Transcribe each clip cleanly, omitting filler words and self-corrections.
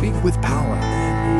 speak with power.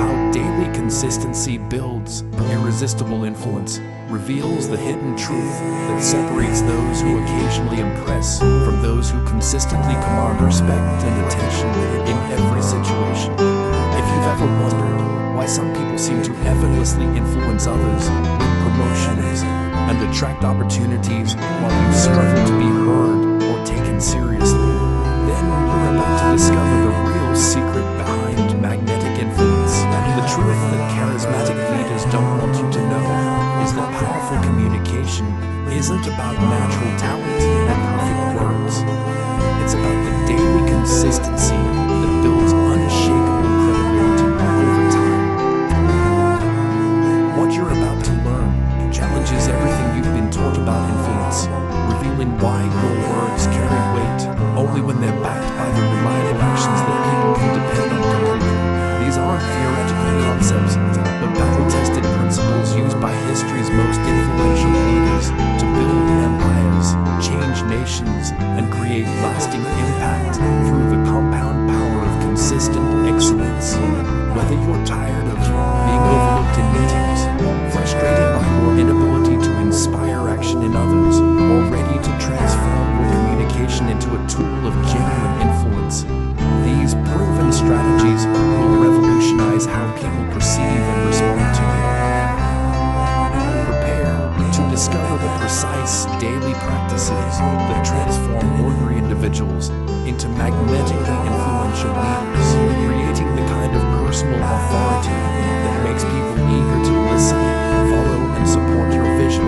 How daily consistency builds irresistible influence, reveals the hidden truth that separates those who occasionally impress from those who consistently command respect and attention in every situation. If you've ever wondered why some people seem to effortlessly influence others, win promotions, and attract opportunities while you struggle to be heard or taken seriously, then you're about to discover the real secret behind magnetic influence. The truth that charismatic leaders don't want you to know is that powerful communication isn't about natural talent and perfect words. It's about the daily consistency that builds unshakable credibility over time. What you're about to learn challenges everything you've been taught about influence, revealing why your words carry weight only when they're backed by the reliable actions that people can depend on completely. These aren't theoretical concepts, but battle-tested principles used by history's most influential leaders to build empires, change nations, and create lasting impact through the compound power of consistent excellence. Whether you're tired of being overlooked in meetings, frustrated by your inability to inspire action in others, or ready to transform your communication into a tool of genuine influence, these proven strategies will revolutionize how people perceive and respond to you. Prepare to discover the precise daily practices that transform ordinary individuals into magnetically influential leaders, creating the kind of personal authority that makes people eager to listen, follow, and support your vision.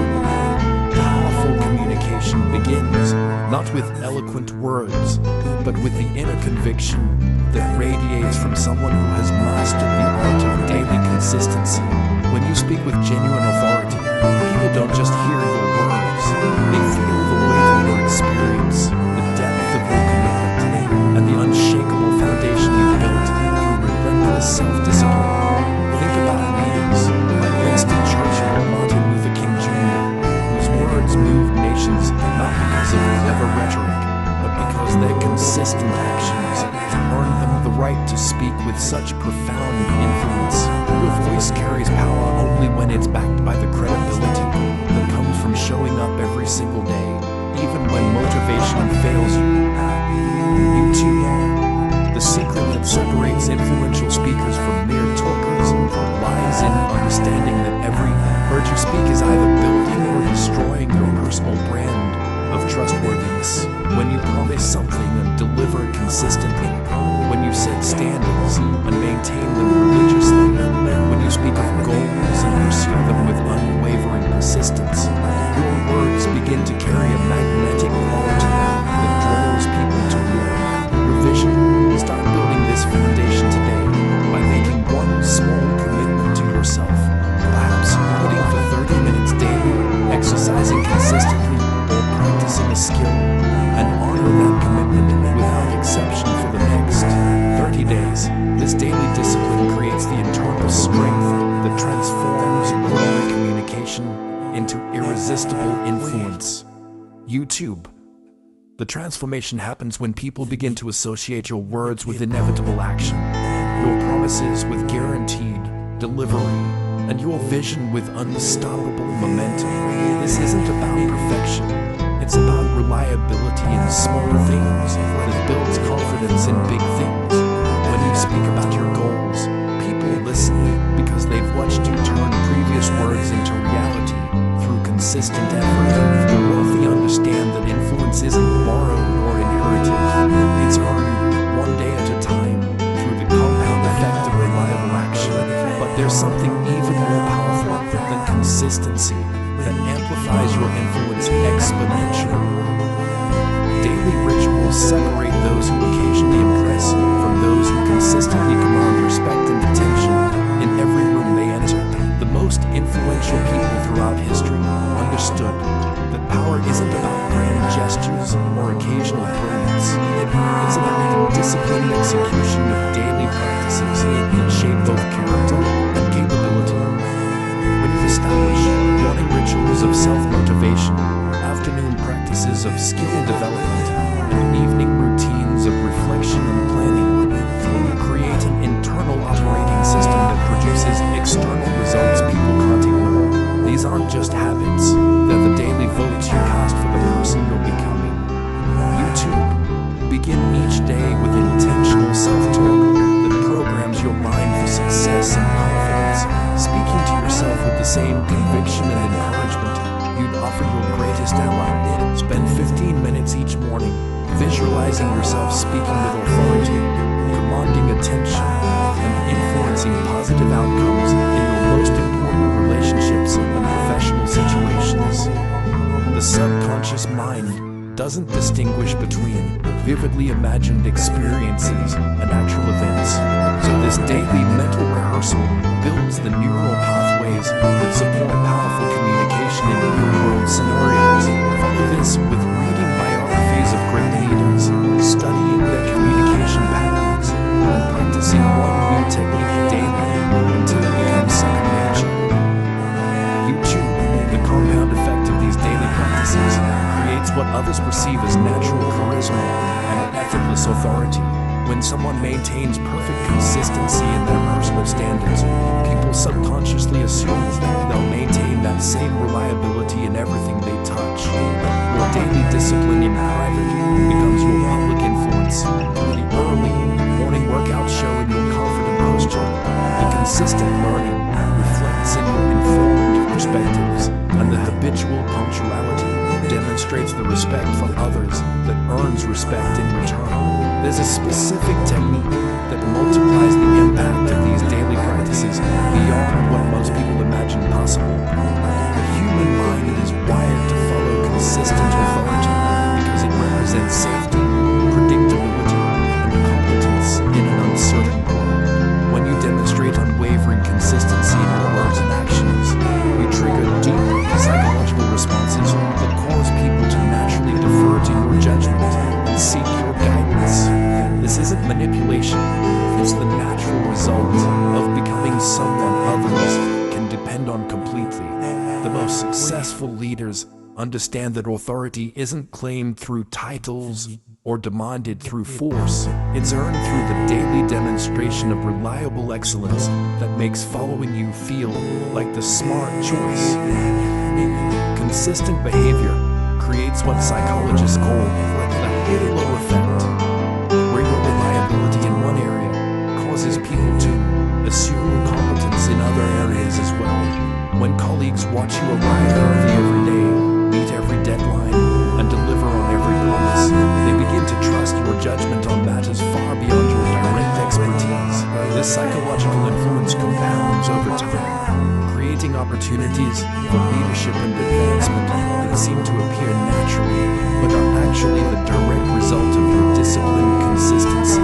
Powerful communication begins not with eloquent words, but with the inner conviction that radiates from someone who has mastered the art of daily consistency. When you speak with genuine authority, people don't just hear your words, they feel the weight of your experience, the depth of your commitment, and the unshakable foundation you've built through relentless self-discipline. Think about leaders like Winston Churchill or Martin Luther King Jr., whose words moved nations not because of clever rhetoric, but because their consistent actions earned them the right to speak with such profound influence. Your voice carries power only when it's backed by the credibility that comes from showing up every single day, even when motivation fails you. You too. The secret that separates influential speakers from mere talkers lies in understanding that every word you speak is either building or destroying your personal brand of trustworthiness. When you promise something and deliver it consistently, when you set standards and maintain them religiously, when you speak of goals and pursue them with unwavering persistence, your words begin to carry a magnetic quality that draws people to you. Your vision. Start building this foundation today by making one small commitment to yourself, perhaps reading for 30 minutes daily, exercising consistently, or practicing a skill, and honor that commitment without exception for the next 30 days. This daily discipline creates the internal strength that transforms ordinary communication into irresistible influence. YouTube. The transformation happens when people begin to associate your words with inevitable action, your promises with guaranteed delivery, and your vision with unstoppable momentum. This isn't about perfection. It's about reliability in small things that builds confidence in big things. When you speak about your goals, people listen because they've watched you turn previous words into reality through consistent effort. The wealthy understand that influence isn't borrowed or inherited. It's earned one day at a time through the compound effect of reliable action. But there's something even more powerful than consistency that amplifies your influence exponentially. Daily rituals separate those who occasionally impress from those who consistently command respect and attention in every room they enter. The most influential people throughout history understood that power isn't about grand gestures or occasional brilliance. It's about the disciplined execution of daily practices that shape both character and capability. When you establish morning rituals of self-motivation, afternoon practices of skill development, and evening routines of reflection and planning, speaking with authority, commanding attention, and influencing positive outcomes in your most important relationships and professional situations. The subconscious mind doesn't distinguish between vividly imagined experiences and actual events. So this daily mental rehearsal builds the neural pathways that support powerful communication in real-world scenarios. Follow this with reading biographies of great leaders, studying their communication patterns, and practicing one new technique daily until it becomes second nature. YouTube, the compound effect of these daily practices, creates what others perceive as natural charisma and effortless authority. When someone maintains perfect consistency in their personal standards, people subconsciously assume they'll maintain that same reliability in everything they touch. Your daily discipline in private becomes your public influence. The early morning workouts show in your confident posture. The consistent learning reflects in your informed perspectives, and the habitual punctuality demonstrates the respect for others that earns respect in return. There's a specific technique that multiplies the impact of these daily practices beyond what most people imagine possible. The human mind is wired to follow consistent authority because it represents safety, predictability, and competence in an uncertain world. When you demonstrate unwavering consistency in your words and actions, you trigger deep psychological responses that cause people to naturally defer to your judgment and seek your guidance. This isn't manipulation, it's the natural result of becoming someone others can depend on completely. The most successful leaders understand that authority isn't claimed through titles or demanded through force. It's earned through the daily demonstration of reliable excellence that makes following you feel like the smart choice. Consistent behavior creates what psychologists call the halo effect, where your reliability in one area causes people to assume competence in other areas as well. When colleagues watch you arrive early every day, meet every deadline, and deliver on every promise, they begin to trust your judgment on matters far beyond your direct expertise. This psychological influence compounds over time, creating opportunities for leadership and advancement that seem to appear naturally, but are actually the direct result of your disciplined consistency.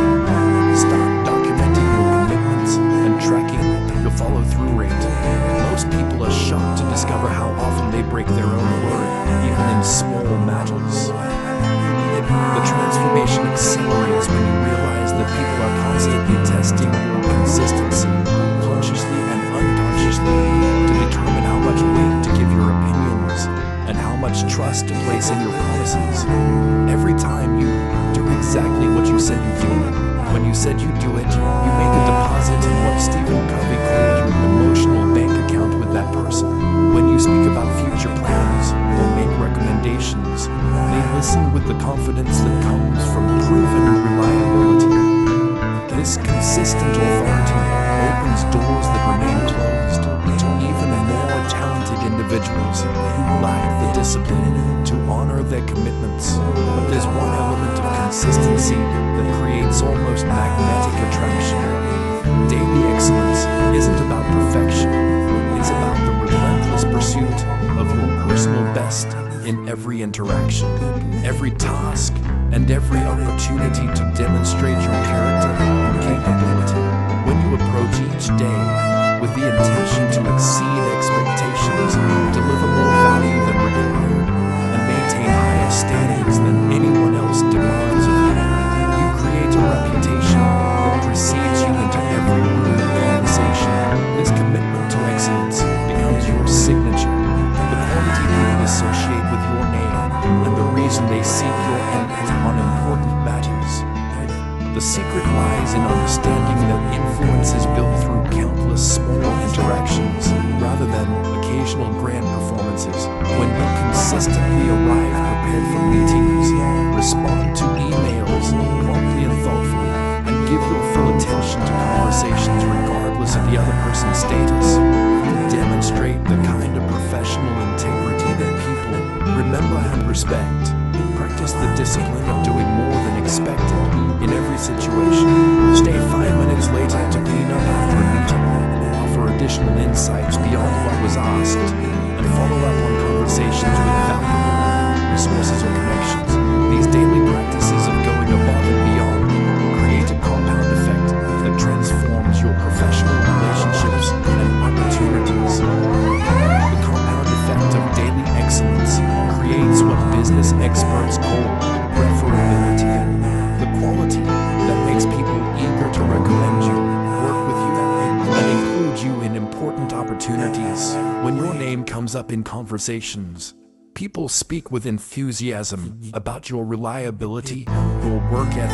Start documenting your commitments and tracking your follow-through rate. Most people are shocked to discover how often they break their own word, even in small matters. The transformation accelerates when you realize that people are constantly testing your consistency, consciously and unconsciously, to determine how much weight to give your opinions and how much trust to place in your promises. Every time you do exactly what you said you'd do, when you said you'd do it, you make a deposit in what Stephen Covey called your emotional bank account with that person. When you speak about future plans or make recommendations, they listen with the confidence that comes from proven reliability. This consistent authority opens doors that remain closed to even more talented individuals who lack the discipline to honor their commitments. But there's one element of consistency that creates almost magnetic attraction. Daily excellence isn't about perfection, it's about the relentless pursuit of your personal best in every interaction, every task, and every opportunity to demonstrate your character and capability. When you approach each day with the intention to exceed expectations, deliver more value than required, and maintain higher standards than anyone else demands of you, you create a reputation that precedes you into every room and conversation. This commitment to excellence becomes your signature, the quality people associate with your name, and the reason they seek your input on important matters. The secret lies in understanding that influence is built through countless small interactions rather than occasional grand performances. When you consistently arrive prepared for meetings, respond to emails promptly and thoughtfully, and give your full attention to conversations regardless of the other person's status, you demonstrate the kind of professional integrity that people remember and respect. Practice the discipline of doing more than expected in every situation. Stay 5 minutes later to clean up after a meeting. Offer additional insights beyond what was asked, and follow up on conversations with valuable resources or connections. These daily practices of going above and beyond create a compound effect that transforms your professional relationships and opportunities. The compound effect of daily excellence creates what business experts call referability, the quality that makes people eager to recommend you, work with you, and include you in important opportunities. When your name comes up in conversations, people speak with enthusiasm about your reliability, your work ethic,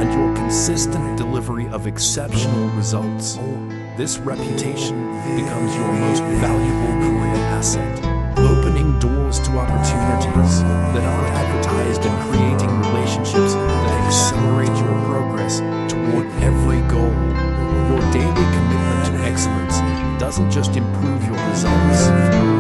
and your consistent delivery of exceptional results. This reputation becomes your most valuable career asset, opening doors to opportunities that are advertised and creating relationships that accelerate your progress toward every goal. Your daily commitment to excellence doesn't just improve your results,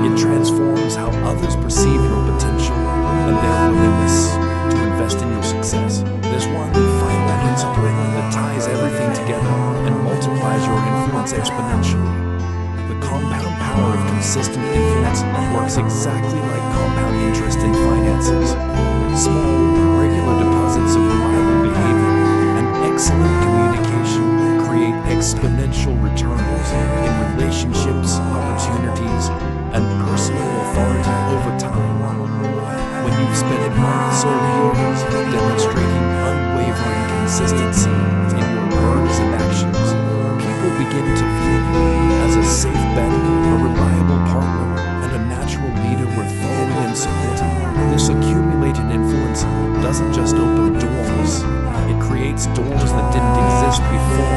it transforms how others perceive your potential and their willingness to invest in your success. There's one final principle that ties everything together and multiplies your influence exponentially. The compound power of consistent influence works exactly like compound interest in finances. Small, regular deposits of reliable behavior and excellent communication create exponential returns in relationships, opportunities, and personal authority over time. When you've spent months or years demonstrating unwavering consistency in your words and actions, people begin to view you as a safe bet, a reliable partner, and a natural leader worth following and supporting. This accumulated influence doesn't just open doors, it creates doors that didn't exist before,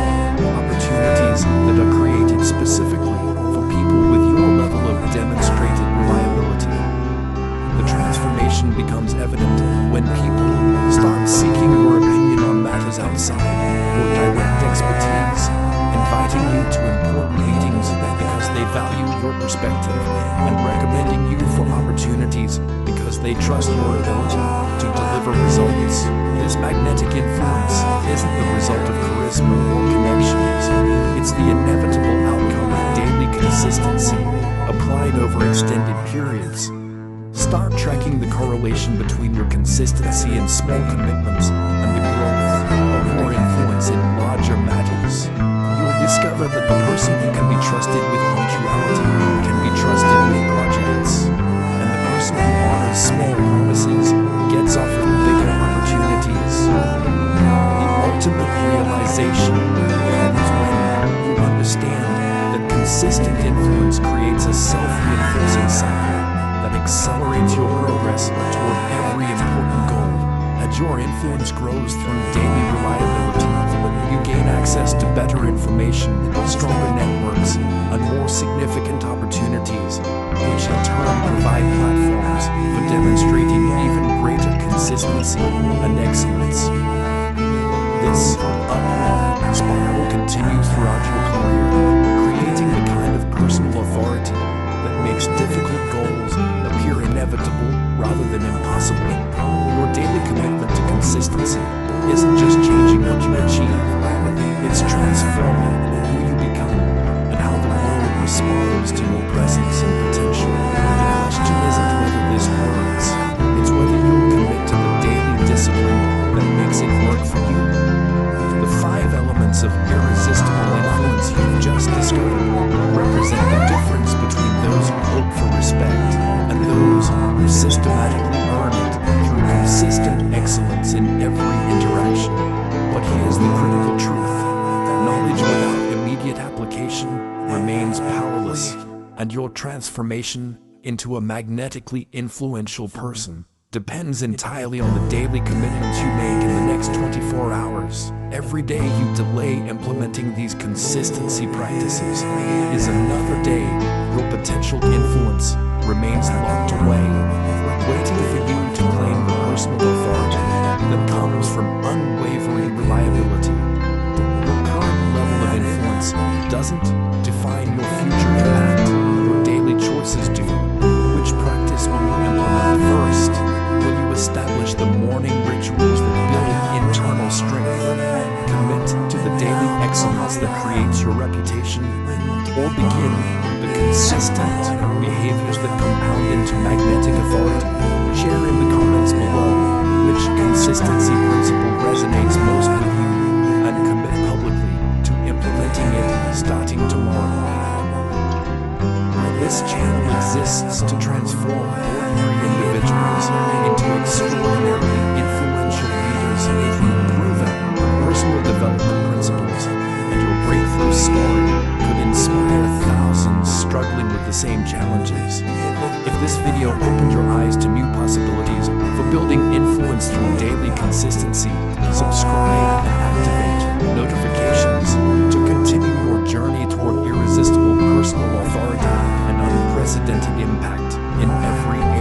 opportunities that are created specifically for people with your level of demonstrated reliability. The transformation becomes evident when people start seeking your opinion on matters outside your direct expertise, inviting you to important meetings because they value your perspective, and recommending you for opportunities because they trust your ability to deliver results. This magnetic influence isn't the result of charisma or connections. It's the inevitable outcome of daily consistency applied over extended periods. Start tracking the correlation between your consistency in small commitments and the growth of your influence in larger matters. You'll discover that the person who can be trusted with punctuality can be trusted with projects, and the person who honors small promises gets offered bigger opportunities. The ultimate realization comes when you understand that consistent influence creates a self-reinforcing cycle that accelerates your progress toward every important goal. As your influence grows through daily reliability, you gain access to better information, stronger networks, and more significant opportunities, which in turn provide platforms for demonstrating even greater consistency and excellence. This upward spiral continues throughout your career, creating the kind of personal authority that makes difficult goals appear inevitable rather than impossible. Your daily commitment to consistency isn't just changing what you achieve, it's transforming who you become and how the world responds to your presence and potential. The question isn't whether this works, it's whether you'll commit to the daily discipline that makes it work for you. The 5 elements of irresistible influence you've just discovered represent the difference between those who hope for respect and those who systematically earn it through consistent excellence in every interaction. But here's the critical truth. Knowledge without immediate application remains powerless, and your transformation into a magnetically influential person depends entirely on the daily commitments you make in the next 24 hours. Every day you delay implementing these consistency practices is another day your potential influence remains locked away, waiting for you to claim the personal authority that comes from unwavering reliability. Your current level of influence doesn't define your future impact. Your daily choices do. Which practice will you implement first? Will you establish the creates your reputation, or begin the consistent behaviors that compound into magnetic authority? Share in the comments below which consistency principle resonates most with you, and commit publicly to implementing it starting tomorrow. This channel exists to transform ordinary individuals into extraordinarily influential leaders through proven personal development principles, and your breakthrough story could inspire thousands struggling with the same challenges. If this video opened your eyes to new possibilities for building influence through daily consistency, subscribe and activate notifications to continue your journey toward irresistible personal authority and unprecedented impact in every area